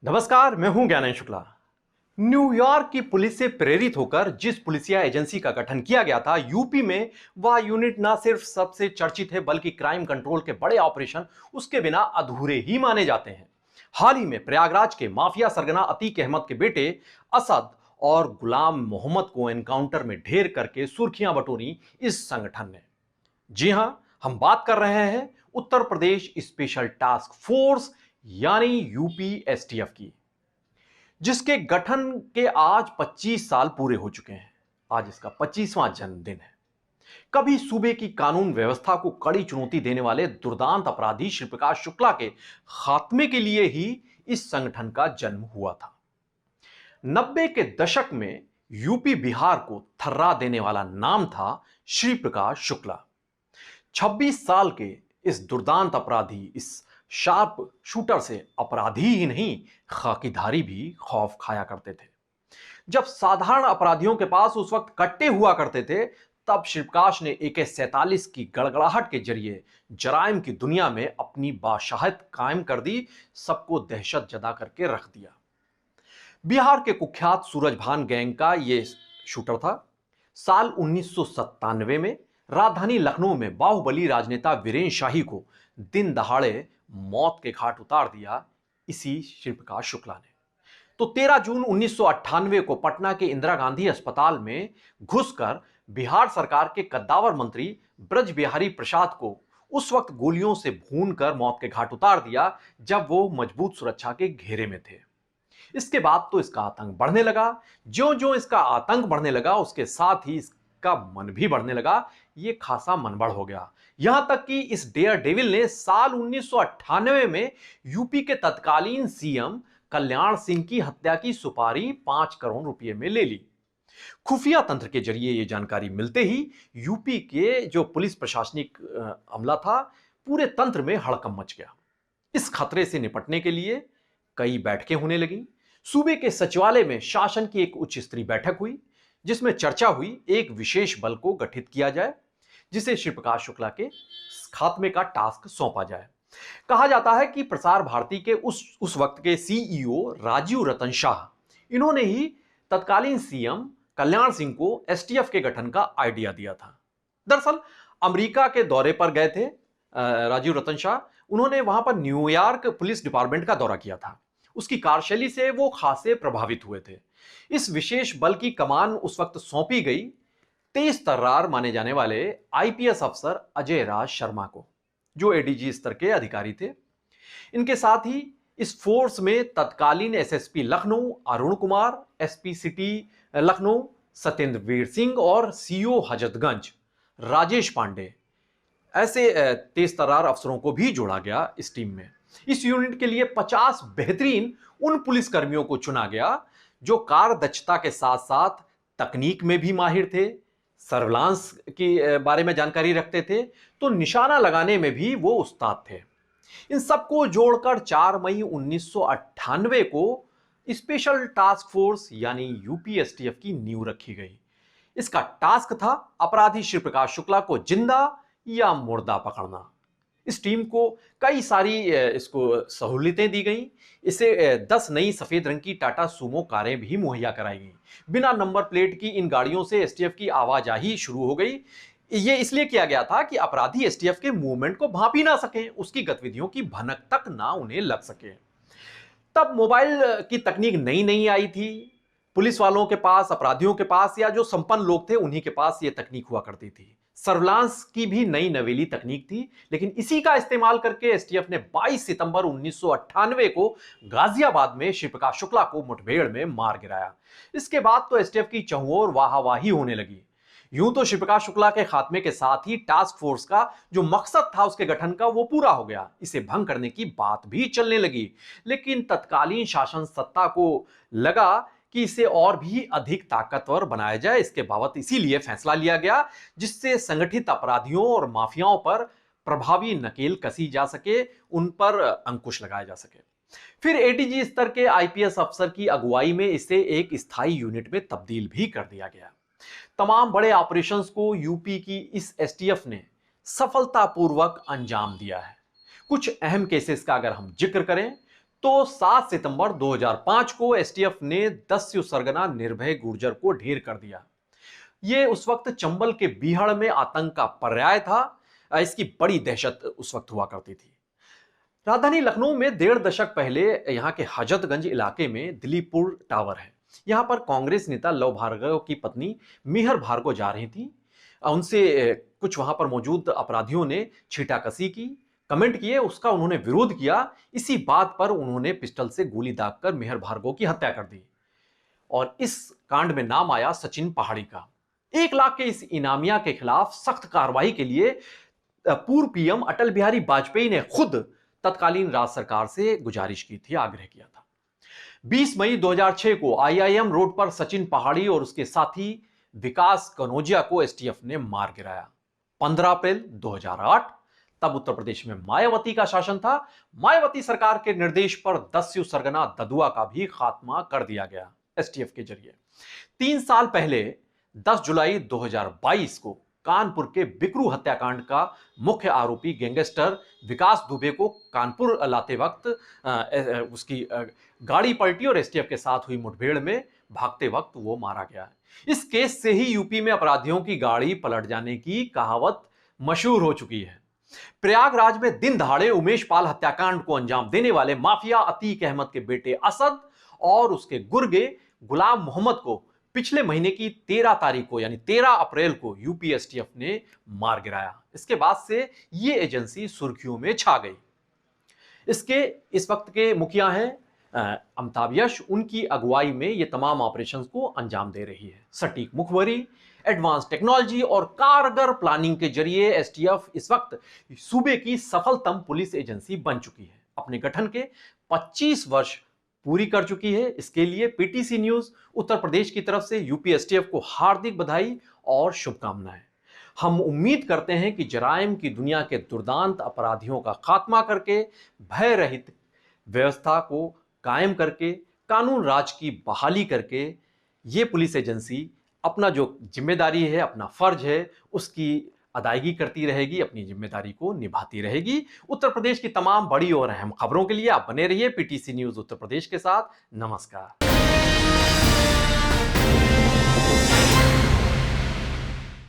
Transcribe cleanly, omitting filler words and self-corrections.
नमस्कार, मैं हूं ज्ञानेश शुक्ला। न्यूयॉर्क की पुलिस से प्रेरित होकर जिस पुलिसिया एजेंसी का गठन किया गया था यूपी में, वह यूनिट न सिर्फ सबसे चर्चित है बल्कि क्राइम कंट्रोल के बड़े ऑपरेशन उसके बिना अधूरे ही माने जाते हैं। हाल ही में प्रयागराज के माफिया सरगना अतीक अहमद के बेटे असद और गुलाम मोहम्मद को एनकाउंटर में ढेर करके सुर्खियां बटोरी इस संगठन ने। जी हां, हम बात कर रहे हैं Uttar Pradesh special task force यानी यूपी एसटीएफ की, जिसके गठन के आज 25 साल पूरे हो चुके हैं। आज इसका 25वां जन्मदिन है। कभी सूबे की कानून व्यवस्था को कड़ी चुनौती देने वाले दुर्दांत अपराधी श्री प्रकाश शुक्ला के खात्मे के लिए ही इस संगठन का जन्म हुआ था। 90 के दशक में यूपी बिहार को थर्रा देने वाला नाम था श्री प्रकाश शुक्ला। 26 साल के इस दुर्दांत अपराधी, इस शार्प शूटर से अपराधी ही नहीं, खाकीधारी भी खौफ खाया करते थे। जब साधारण अपराधियों के पास उस वक्त कट्टे हुआ करते थे, तब शिवकाश ने AK-47 की गड़गड़ाहट के जरिए जराइम की दुनिया में अपनी बादशाहत कायम कर दी, सबको दहशत जदा करके रख दिया। बिहार के कुख्यात सूरजभान गैंग का यह शूटर था। साल 1997 में राजधानी लखनऊ में बाहुबली राजनेता वीरेंद्र शाही को दिन दहाड़े मौत के घाट उतार दिया इसी शिवप्रकाश शुक्ला ने। तो 13 जून 1998 को पटना के इंदिरा गांधी अस्पताल में घुसकर बिहार सरकार के कद्दावर मंत्री ब्रज बिहारी प्रसाद को उस वक्त गोलियों से भूनकर मौत के घाट उतार दिया, जब वो मजबूत सुरक्षा के घेरे में थे। इसके बाद तो इसका आतंक बढ़ने लगा। ज्यों ज्यों इसका आतंक बढ़ने लगा, उसके साथ ही इसका मन भी बढ़ने लगा। ये खासा मनबढ़ हो गया, यहां तक कि इस डेयर डेविल ने साल 1998 में यूपी के तत्कालीन सीएम कल्याण सिंह की हत्या की सुपारी 5 करोड़ रुपए में ले ली। खुफिया तंत्र के जरिए यह जानकारी मिलते ही यूपी के जो पुलिस प्रशासनिक अमला था, पूरे तंत्र में हड़कंप मच गया। इस खतरे से निपटने के लिए कई बैठकें होने लगी। सूबे के सचिवालय में शासन की एक उच्च स्तरीय बैठक हुई, जिसमें चर्चा हुई एक विशेष बल को गठित किया जाए, जिसे श्री प्रकाश शुक्ला के खात्मे का टास्क सौंपा जाए। कहा जाता है कि प्रसार भारती के उस वक्त के सीईओ राजीव रतन शाह, इन्होंने ही तत्कालीन सीएम कल्याण सिंह को एसटीएफ के गठन का आइडिया दिया था। दरअसल अमेरिका के दौरे पर गए थे राजीव रतन शाह। उन्होंने वहां पर न्यूयॉर्क पुलिस डिपार्टमेंट का दौरा किया था। उसकी कार्यशैली से वो खासे प्रभावित हुए थे। इस विशेष बल की कमान उस वक्त सौंपी गई तेज तर्रार माने जाने वाले आईपीएस अफसर अजय राज शर्मा को, जो एडीजी स्तर के अधिकारी थे। इनके साथ ही इस फोर्स में तत्कालीन SSP Lucknow Arun Kumar, SP city Lucknow Satyendra Veer Singh और सीओ हजरतगंज राजेश पांडे, ऐसे तेज तर्रार अफसरों को भी जोड़ा गया इस टीम में। इस यूनिट के लिए 50 बेहतरीन उन पुलिस कर्मियों को चुना गया जो कार्य दक्षता के साथ साथ तकनीक में भी माहिर थे, सर्विलांस के बारे में जानकारी रखते थे, तो निशाना लगाने में भी वो उस्ताद थे। इन सबको जोड़कर 4 मई 1998 को स्पेशल टास्क फोर्स यानी यूपीएसटीएफ की नींव रखी गई। इसका टास्क था अपराधी श्री प्रकाश शुक्ला को जिंदा या मुर्दा पकड़ना। इस टीम को कई सारी इसको सहूलियतें दी गई। इसे 10 नई सफेद रंग की टाटा सूमो कारें भी मुहैया कराई गई। बिना नंबर प्लेट की इन गाड़ियों से एसटीएफ की आवाजाही शुरू हो गई। ये इसलिए किया गया था कि अपराधी एसटीएफ के मूवमेंट को भांप ही ना सके, उसकी गतिविधियों की भनक तक ना उन्हें लग सके। तब मोबाइल की तकनीक नई नई आई थी। पुलिस वालों के पास, अपराधियों के पास या जो संपन्न लोग थे उन्हीं के पास ये तकनीक हुआ करती थी। सर्विलांस की भी नई नवेली तकनीक थी, लेकिन इसी का इस्तेमाल करके एसटीएफ ने 22 सितंबर 1998 को गाजियाबाद में श्री प्रकाश शुक्ला को मुठभेड़ में मार गिराया। इसके बाद तो एसटीएफ की चहुओर वाहावाही होने लगी। यूं तो श्री प्रकाश शुक्ला के खात्मे के साथ ही टास्क फोर्स का जो मकसद था उसके गठन का, वो पूरा हो गया। इसे भंग करने की बात भी चलने लगी, लेकिन तत्कालीन शासन सत्ता को लगा कि इसे और भी अधिक ताकतवर बनाया जाए। इसके बाबत इसीलिए फैसला लिया गया जिससे संगठित अपराधियों और माफियाओं पर प्रभावी नकेल कसी जा सके, उन पर अंकुश लगाया जा सके। फिर एडीजी स्तर के आईपीएस अफसर की अगुवाई में इसे एक स्थायी यूनिट में तब्दील भी कर दिया गया। तमाम बड़े ऑपरेशंस को यूपी की इस एसटीएफ ने सफलतापूर्वक अंजाम दिया है। कुछ अहम केसेस का अगर हम जिक्र करें तो 7 सितंबर 2005 को एसटीएफ ने 10 सरगना निर्भय गुर्जर को ढेर कर दिया। यह उस वक्त चंबल के बीहड़ में आतंक का पर्याय था। इसकी बड़ी दहशत उस वक्त हुआ करती थी। राजधानी लखनऊ में 1.5 दशक पहले यहां के हजरतगंज इलाके में दिलीपुर टावर है। यहां पर कांग्रेस नेता लव भार्गव की पत्नी मिहर भार्गव जा रही थी। उनसे कुछ वहां पर मौजूद अपराधियों ने छींटाकसी की, कमेंट किए, उसका उन्होंने विरोध किया। इसी बात पर उन्होंने पिस्टल से गोली दागकर मिहर भार्गव की हत्या कर दी और इस कांड में नाम आया सचिन पहाड़ी का। 1 लाख के इस इनामिया के खिलाफ सख्त कार्रवाई के लिए पूर्व पीएम अटल बिहारी वाजपेयी ने खुद तत्कालीन राज्य सरकार से गुजारिश की थी, आग्रह किया था। 20 मई 2006 को आईआईएम रोड पर सचिन पहाड़ी और उसके साथी विकास कनौजिया को एसटीएफ ने मार गिराया। 15 अप्रैल 2008, तब उत्तर प्रदेश में मायावती का शासन था। मायावती सरकार के निर्देश पर 10 सरगना ददुआ का भी खात्मा कर दिया गया एसटीएफ के जरिए। 3 साल पहले 10 जुलाई 2022 को कानपुर के बिकरू हत्याकांड का मुख्य आरोपी गैंगस्टर विकास दुबे को कानपुर लाते वक्त उसकी गाड़ी पलटी और एसटीएफ के साथ हुई मुठभेड़ में भागते वक्त वो मारा गया। इस केस से ही यूपी में अपराधियों की गाड़ी पलट जाने की कहावत मशहूर हो चुकी है। प्रयागराज में दिन दहाड़े उमेश पाल हत्याकांड को अंजाम देने वाले माफिया अतीक अहमद के बेटे असद और उसके गुर्गे गुलाम मोहम्मद को पिछले महीने की 13 तारीख को यानी 13 अप्रैल को यूपी एसटीएफ ने मार गिराया। इसके बाद से ये एजेंसी सुर्खियों में छा गई। इसके इस वक्त के मुखिया हैं अमिताभ यश। उनकी अगुवाई में ये तमाम ऑपरेशंस को अंजाम दे रही है। सटीक मुखबरी, एडवांस टेक्नोलॉजी और कारगर प्लानिंग के जरिए एसटीएफ इस वक्त सूबे की सफलतम पुलिस एजेंसी बन चुकी है। अपने गठन के 25 वर्ष पूरी कर चुकी है। इसके लिए पीटीसी न्यूज उत्तर प्रदेश की तरफ से यूपी एसटीएफ को हार्दिक बधाई और शुभकामनाएं। हम उम्मीद करते हैं कि जराइम की दुनिया के दुर्दांत अपराधियों का खात्मा करके, भय रहित व्यवस्था को कायम करके, कानून राज की बहाली करके ये पुलिस एजेंसी अपना जो जिम्मेदारी है, अपना फर्ज है, उसकी अदायगी करती रहेगी, अपनी जिम्मेदारी को निभाती रहेगी। उत्तर प्रदेश की तमाम बड़ी और अहम खबरों के लिए आप बने रहिए पीटीसी न्यूज उत्तर प्रदेश के साथ। नमस्कार।